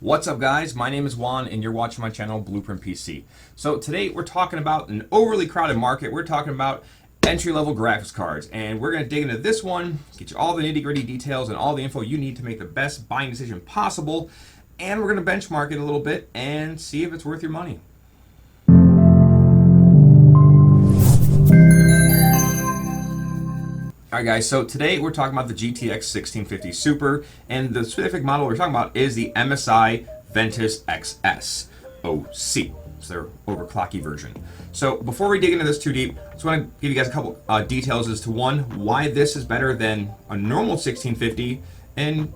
What's up guys, my name is Juan and you're watching my channel Blueprint PC. So today we're talking about an overly crowded market. We're talking about entry-level graphics cards, and we're going to dig into this one, get you all the nitty-gritty details and all the info you need to make the best buying decision possible, and we're going to benchmark it a little bit and see if it's worth your money. Alright guys, so today we're talking about the GTX 1650 Super, and the specific model we're talking about is the MSI Ventus XS OC. It's their overclocky version. So before we dig into this too deep, I just want to give you guys a couple details as to one, why this is better than a normal 1650, and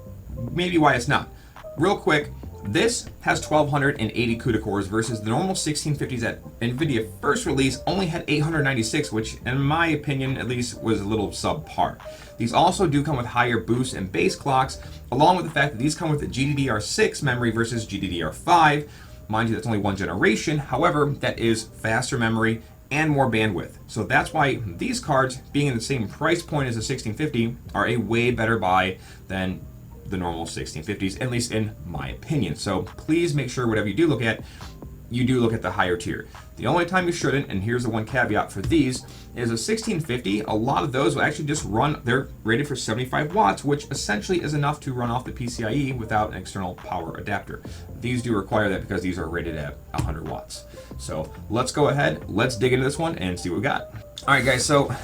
maybe why it's not. Real quick, this has 1280 CUDA cores versus the normal 1650s that NVIDIA first released only had 896, which in my opinion at least was a little subpar. These also do come with higher boost and base clocks, along with the fact that these come with a GDDR6 memory versus GDDR5. Mind you, that's only one generation. However, that is faster memory and more bandwidth. So that's why these cards, being in the same price point as the 1650, are a way better buy than the normal 1650s, at least in my opinion. So please make sure whatever you do look at, you do look at the higher tier. The only time you shouldn't, and here's the one caveat for these, is a 1650, a lot of those will actually just run, they're rated for 75 watts, which essentially is enough to run off the PCIe without an external power adapter. These do require that because these are rated at 100 watts. So let's go ahead, let's dig into this one and see what we got. All right guys, so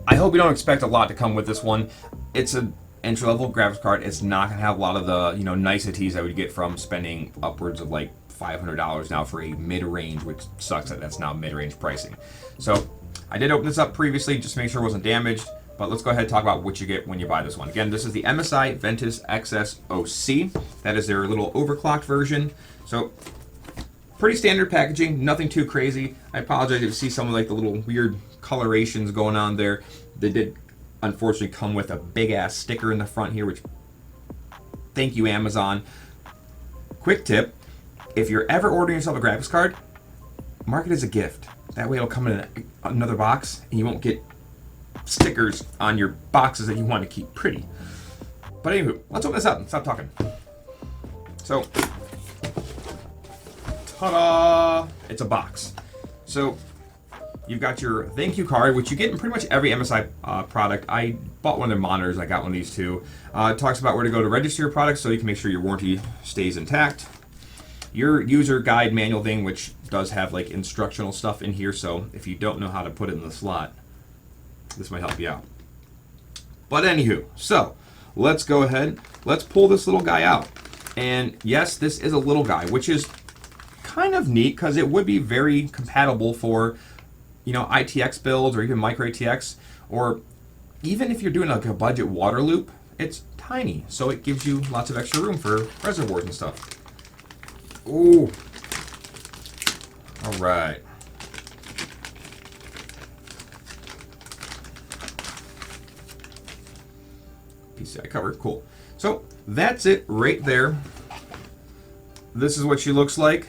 I hope you don't expect a lot to come with this one. It's a entry-level graphics card. It's not going to have a lot of the niceties I would get from spending upwards of like $500 now for a mid-range, which sucks that that's now mid-range pricing. So I did open this up previously just to make sure it wasn't damaged, but let's go ahead and talk about what you get when you buy this one. Again, this is the MSI Ventus XS OC. That is their little overclocked version. So pretty standard packaging, nothing too crazy. I apologize if you see some of like the little weird colorations going on there. They did unfortunately come with a big ass sticker in the front here, which thank you Amazon. Quick tip, if you're ever ordering yourself a graphics card, mark it as a gift. That way it'll come in another box and you won't get stickers on your boxes that you want to keep pretty. But anywho, let's open this up and stop talking. So, ta-da! It's a box. So you've got your thank you card, which you get in pretty much every MSI product. I bought one of their monitors. I got one of these too. It talks about where to go to register your product so you can make sure your warranty stays intact. Your user guide manual thing, which does have like instructional stuff in here. So if you don't know how to put it in the slot, this might help you out. But anywho, so let's go ahead. Let's pull this little guy out. And yes, this is a little guy, which is kind of neat because it would be very compatible for ITX builds or even micro ATX, or even if you're doing like a budget water loop, it's tiny, so it gives you lots of extra room for reservoirs and stuff. Ooh. All right. PCI cover, cool. So that's it right there. This is what she looks like.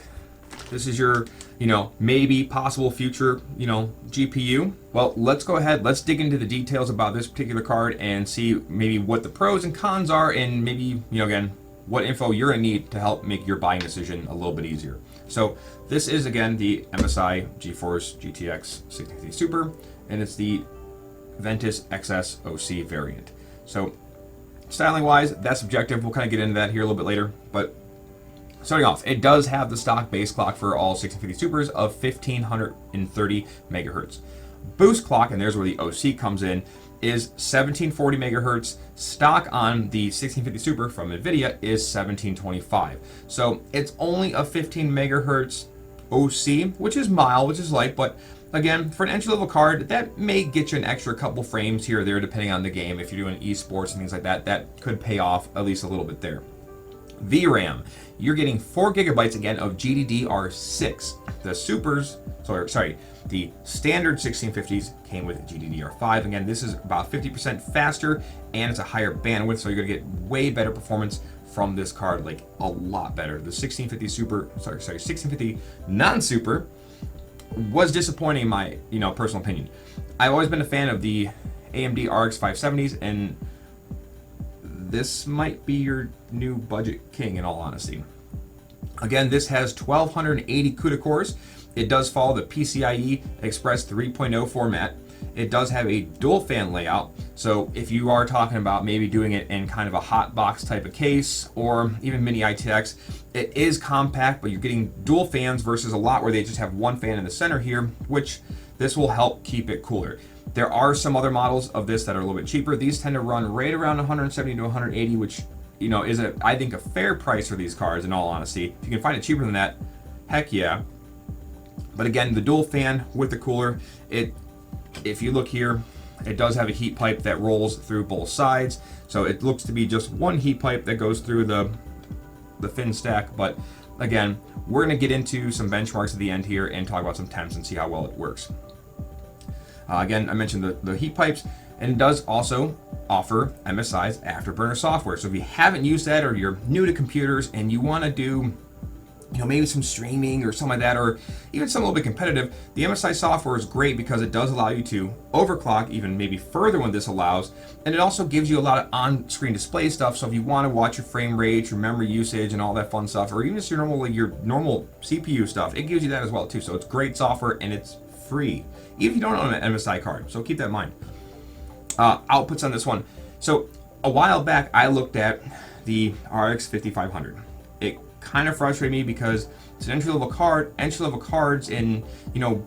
This is your maybe possible future, GPU. Well, let's go ahead, let's dig into the details about this particular card and see maybe what the pros and cons are, and maybe, again, what info you're gonna need to help make your buying decision a little bit easier. So this is, again, the MSI Geforce GTX 1650 Super, and it's the Ventus XS OC variant. So styling wise, that's subjective. We'll kind of get into that here a little bit later, but starting off, it does have the stock base clock for all 1650 Supers of 1530 megahertz. Boost clock, and there's where the OC comes in, is 1740 megahertz. Stock on the 1650 Super from NVIDIA is 1725. So it's only a 15 megahertz OC, which is mild, which is light, but again, for an entry-level card, that may get you an extra couple frames here or there depending on the game. If you're doing esports and things like that, that could pay off at least a little bit there. VRAM, you're getting 4 gigabytes again of GDDR6. The Supers, the standard 1650s came with GDDR5. Again, this is about 50% faster and it's a higher bandwidth, so you're gonna get way better performance from this card, like a lot better. The 1650 Super, 1650 non-Super was disappointing in my personal opinion. I've always been a fan of the AMD RX 570s, and this might be your new budget king in all honesty. Again, this has 1280 CUDA cores. It does follow the PCIe Express 3.0 format. It does have a dual fan layout, so if you are talking about maybe doing it in kind of a hot box type of case or even mini ITX, it is compact, but you're getting dual fans versus a lot where they just have one fan in the center here, which this will help keep it cooler. There are some other models of this that are a little bit cheaper. These tend to run right around 170 to 180, which is I think a fair price for these cards in all honesty. If you can find it cheaper than that, heck yeah. But again, the dual fan with the cooler, if you look here, it does have a heat pipe that rolls through both sides. So it looks to be just one heat pipe that goes through the fin stack. But again, we're going to get into some benchmarks at the end here and talk about some temps and see how well it works. Again, I mentioned the heat pipes, and it does also offer MSI's Afterburner software. So if you haven't used that or you're new to computers and you want to do maybe some streaming or something like that, or even some a little bit competitive, the MSI software is great because it does allow you to overclock even maybe further when this allows, and it also gives you a lot of on-screen display stuff. So if you want to watch your frame rate, your memory usage, and all that fun stuff, or even just your normal CPU stuff, it gives you that as well too. So it's great software and it's free, even if you don't own an MSI card. So keep that in mind. Outputs on this one. So a while back, I looked at the RX 5500. It kind of frustrated me because it's an entry-level card. Entry-level cards in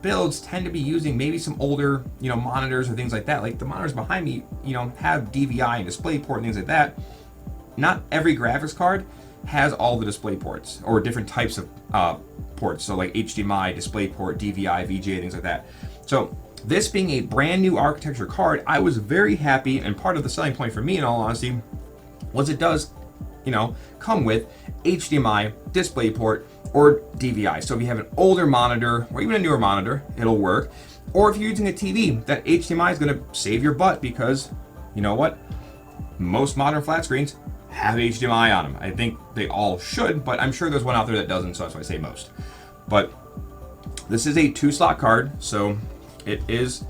builds tend to be using maybe some older monitors or things like that. Like the monitors behind me have DVI and DisplayPort and things like that. Not every graphics card has all the display ports or different types of ports. So like HDMI, DisplayPort, DVI, VGA, things like that. So this being a brand new architecture card, I was very happy, and part of the selling point for me in all honesty was it does come with HDMI, DisplayPort, or DVI. So if you have an older monitor or even a newer monitor, it'll work. Or if you're using a TV, that HDMI is going to save your butt because you know what? Most modern flat screens have HDMI on them. I think they all should, but I'm sure there's one out there that doesn't, so that's why I say most. But this is a 2-slot card, so it is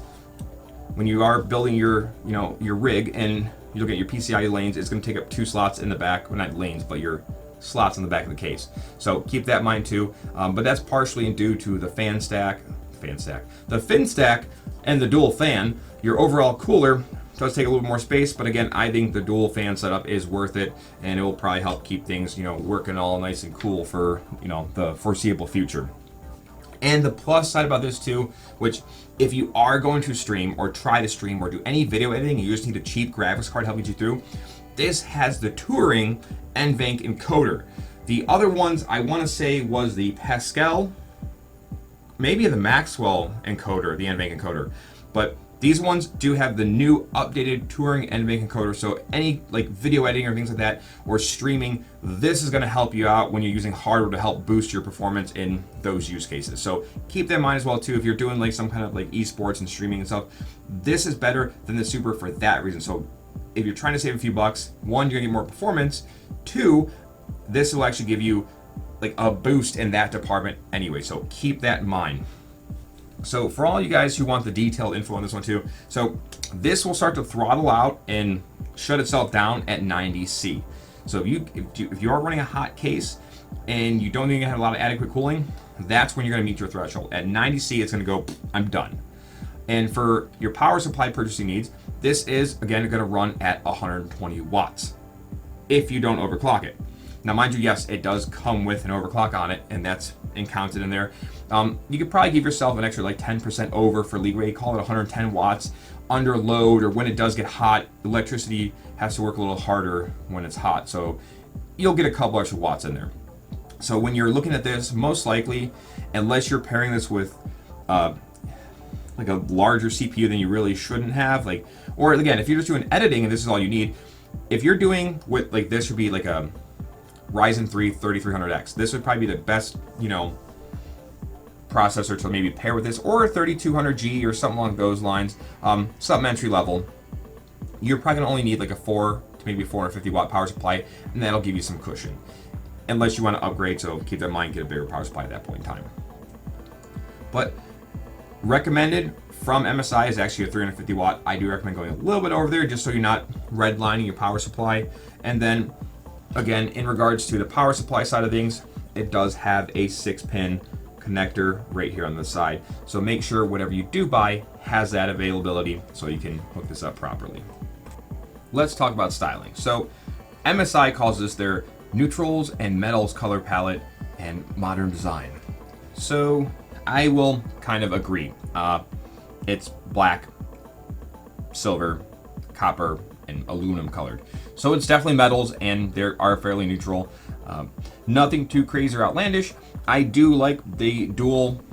when you are building your rig and you look at your PCIe lanes, it's going to take up 2 slots in the back, well, not lanes, but your slots in the back of the case. So keep that in mind too. But that's partially due to the the fin stack, and the dual fan. Your overall cooler does take a little more space, but again, I think the dual fan setup is worth it, and it will probably help keep things working all nice and cool for the foreseeable future. And the plus side about this too, which if you are going to stream or try to stream or do any video editing, you just need a cheap graphics card helping you through, this has the Turing NVENC encoder. The other ones I want to say was the Pascal, maybe the Maxwell encoder, the NVENC encoder, but these ones do have the new updated Turing NVENC encoder. So any video editing or things like that or streaming, this is going to help you out when you're using hardware to help boost your performance in those use cases. So keep that in mind as well too. If you're doing some kind of esports and streaming and stuff, this is better than the Super for that reason. So if you're trying to save a few bucks, one, you're gonna get more performance. Two, this will actually give you a boost in that department anyway. So keep that in mind. So for all you guys who want the detailed info on this one too, so this will start to throttle out and shut itself down at 90C. So if you are running a hot case and you don't think you have a lot of adequate cooling, that's when you're going to meet your threshold. At 90C, it's going to go, I'm done. And for your power supply purchasing needs, this is again going to run at 120 watts if you don't overclock it. Now, mind you, yes, it does come with an overclock on it, and that's counted in there. You could probably give yourself an extra 10% over for leeway, call it 110 watts under load, or when it does get hot, electricity has to work a little harder when it's hot. So you'll get a couple extra watts in there. So when you're looking at this, most likely, unless you're pairing this with a larger CPU than you really shouldn't have, or again, if you're just doing editing and this is all you need, if you're doing with this would be a Ryzen 3 3300X. This would probably be the best, processor to maybe pair with this, or a 3200G or something along those lines. Something entry level. You're probably gonna only need a 4 to maybe 450 watt power supply, and that'll give you some cushion. Unless you want to upgrade, so keep that in mind, get a bigger power supply at that point in time. But recommended from MSI is actually a 350 watt. I do recommend going a little bit over there just so you're not redlining your power supply. And then again, in regards to the power supply side of things, it does have a 6-pin connector right here on the side. So make sure whatever you do buy has that availability so you can hook this up properly. Let's talk about styling. So MSI calls this their neutrals and metals color palette and modern design. So I will kind of agree. It's black, silver, copper, and aluminum colored. So it's definitely metals, and they are fairly neutral. Nothing too crazy or outlandish. I do like the dual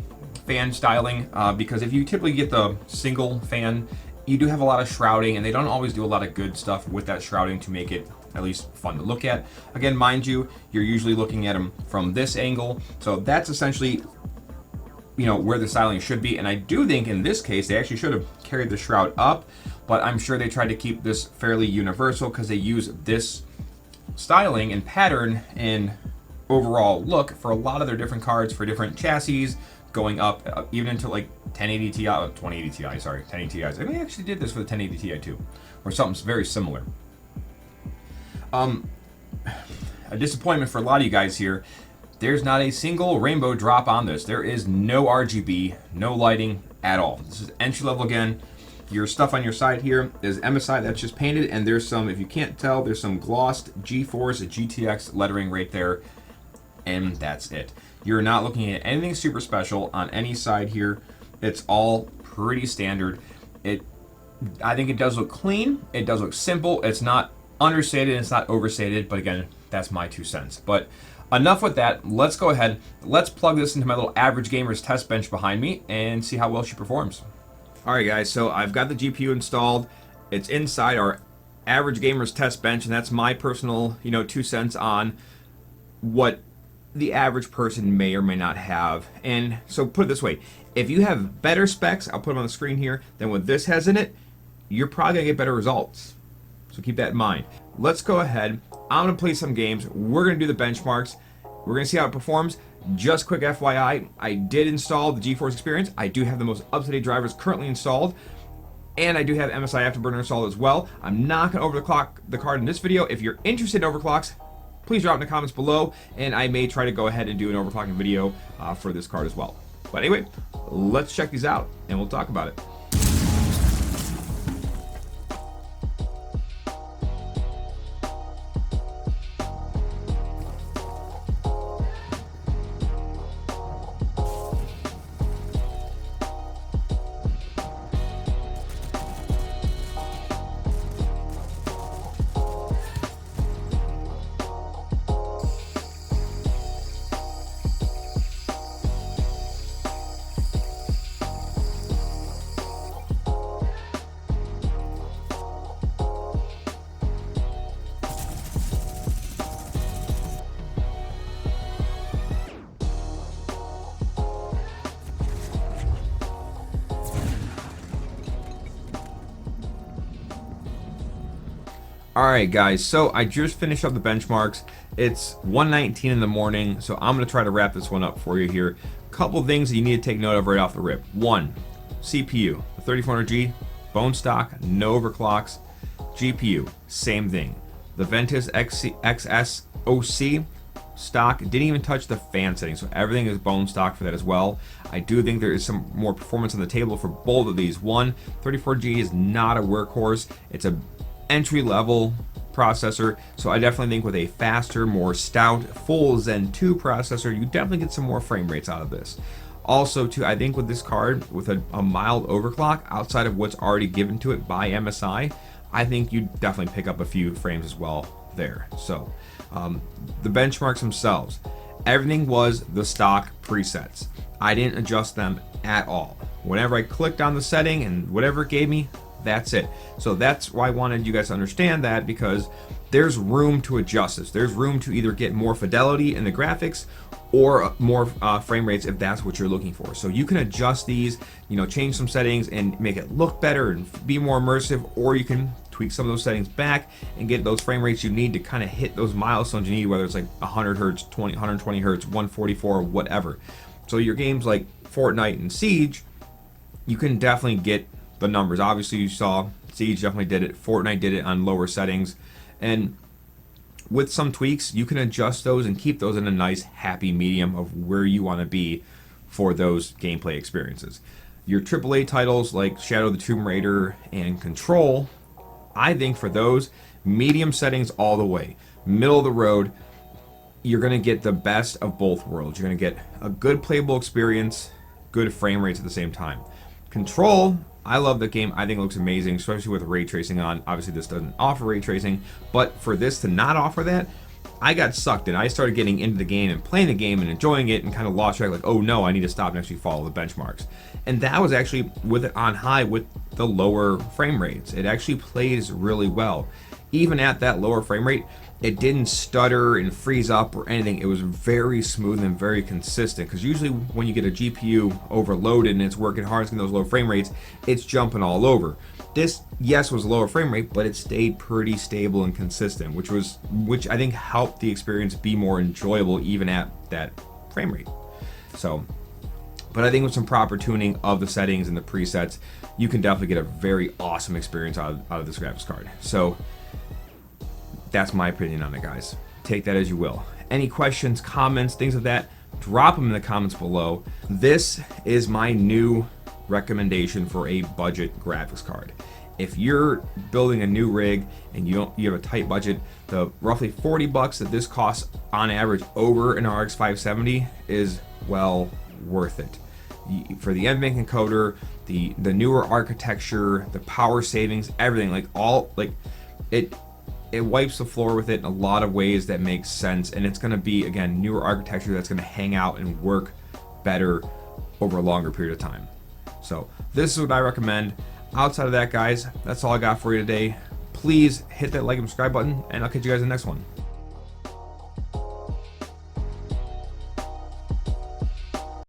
fan styling because if you typically get the single fan, you do have a lot of shrouding, and they don't always do a lot of good stuff with that shrouding to make it at least fun to look at. Again, mind you, you're usually looking at them from this angle, so that's essentially, you know, where the styling should be. And I do think in this case they actually should have carried the shroud up, but I'm sure they tried to keep this fairly universal because they use this styling and pattern and overall look for a lot of their different cards for different chassis, going up even into like 1080 Ti, 2080 Ti, sorry, 1080 Ti's. I mean, they actually did this for the 1080 Ti too, or something very similar. A disappointment for a lot of you guys here. There's not a single rainbow drop on this. There is no RGB, no lighting at all. This is entry level again. Your stuff on your side here is MSI that's just painted, and there's some, if you can't tell, there's some glossed Geforce GTX lettering right there, and that's it. You're not looking at anything super special on any side here. It's all pretty standard. I think it does look clean. It does look simple. It's not understated, it's not overstated, but again, that's my 2 cents. But enough with that. Let's go ahead. Let's plug this into my little average gamer's test bench behind me and see how well she performs. All right, guys, so I've got the GPU installed. It's inside our average gamer's test bench, and that's my personal, 2 cents on what the average person may or may not have. And so put it this way, if you have better specs, I'll put them on the screen here, than what this has in it, you're probably gonna get better results. So keep that in mind. Let's go ahead. I'm gonna play some games. We're gonna do the benchmarks. We're gonna see how it performs. Just quick FYI, I did install the GeForce Experience. I do have the most up-to-date drivers currently installed, and I do have MSI Afterburner installed as well. I'm not gonna overclock the card in this video. If you're interested in overclocks, please drop in the comments below, and I may try to go ahead and do an overclocking video for this card as well. But anyway, let's check these out, and we'll talk about it. Alright guys, so I just finished up the benchmarks. It's 1:19 in the morning, so I'm going to try to wrap this one up for you here. Couple things that you need to take note of right off the rip. One, CPU, the 3400G, bone stock, no overclocks. GPU, same thing. The Ventus XS OC stock, didn't even touch the fan setting, so everything is bone stock for that as well. I do think there is some more performance on the table for both of these. One, 34G is not a workhorse. It's a entry-level processor, so I definitely think with a faster, more stout, full Zen 2 processor, you definitely get some more frame rates out of this. Also, too, I think with this card, with a mild overclock, outside of what's already given to it by MSI, I think you definitely pick up a few frames as well there. So, the benchmarks themselves, everything was the stock presets. I didn't adjust them at all. Whenever I clicked on the setting and whatever it gave me, that's it. So that's why I wanted you guys to understand that, because there's room to adjust this. There's room to either get more fidelity in the graphics or more frame rates if that's what you're looking for. So you can adjust these, change some settings and make it look better and be more immersive, or you can tweak some of those settings back and get those frame rates you need to kind of hit those milestones you need, whether it's like 100 hertz, 120 hertz, 144, whatever. So your games like Fortnite and Siege, you can definitely get the numbers. Obviously you saw Siege definitely did it, Fortnite did it on lower settings, and with some tweaks, you can adjust those and keep those in a nice happy medium of where you want to be for those gameplay experiences. Your AAA titles like Shadow of the Tomb Raider and Control, I think for those, medium settings all the way. Middle of the road, you're going to get the best of both worlds. You're going to get a good playable experience, good frame rates at the same time. Control, I love the game. I think it looks amazing, especially with ray tracing on. Obviously, this doesn't offer ray tracing, but for this to not offer that, I got sucked in. I started getting into the game and playing the game and enjoying it and kind of lost track, like, oh no, I need to stop and actually follow the benchmarks. And that was actually with it on high with the lower frame rates. It actually plays really well. Even at that lower frame rate, it didn't stutter and freeze up or anything. It was very smooth and very consistent, because usually when you get a GPU overloaded and it's working hard in those low frame rates, it's jumping all over. This, yes, was a lower frame rate, but it stayed pretty stable and consistent, which I think helped the experience be more enjoyable even at that frame rate. So, but I think with some proper tuning of the settings and the presets, you can definitely get a very awesome experience out of this graphics card. So that's my opinion on it, guys. Take that as you will. Any questions, comments, things of that, drop them in the comments below. This is my new recommendation for a budget graphics card. If you're building a new rig and you have a tight budget, the roughly $40 that this costs on average over an RX 570 is well worth it. For the NVENC encoder, the newer architecture, the power savings, everything, it wipes the floor with it in a lot of ways that make sense, and it's going to be, again, newer architecture that's going to hang out and work better over a longer period of time. So this is what I recommend. Outside of that, guys, that's all I got for you today. Please hit that like and subscribe button, and I'll catch you guys in the next one.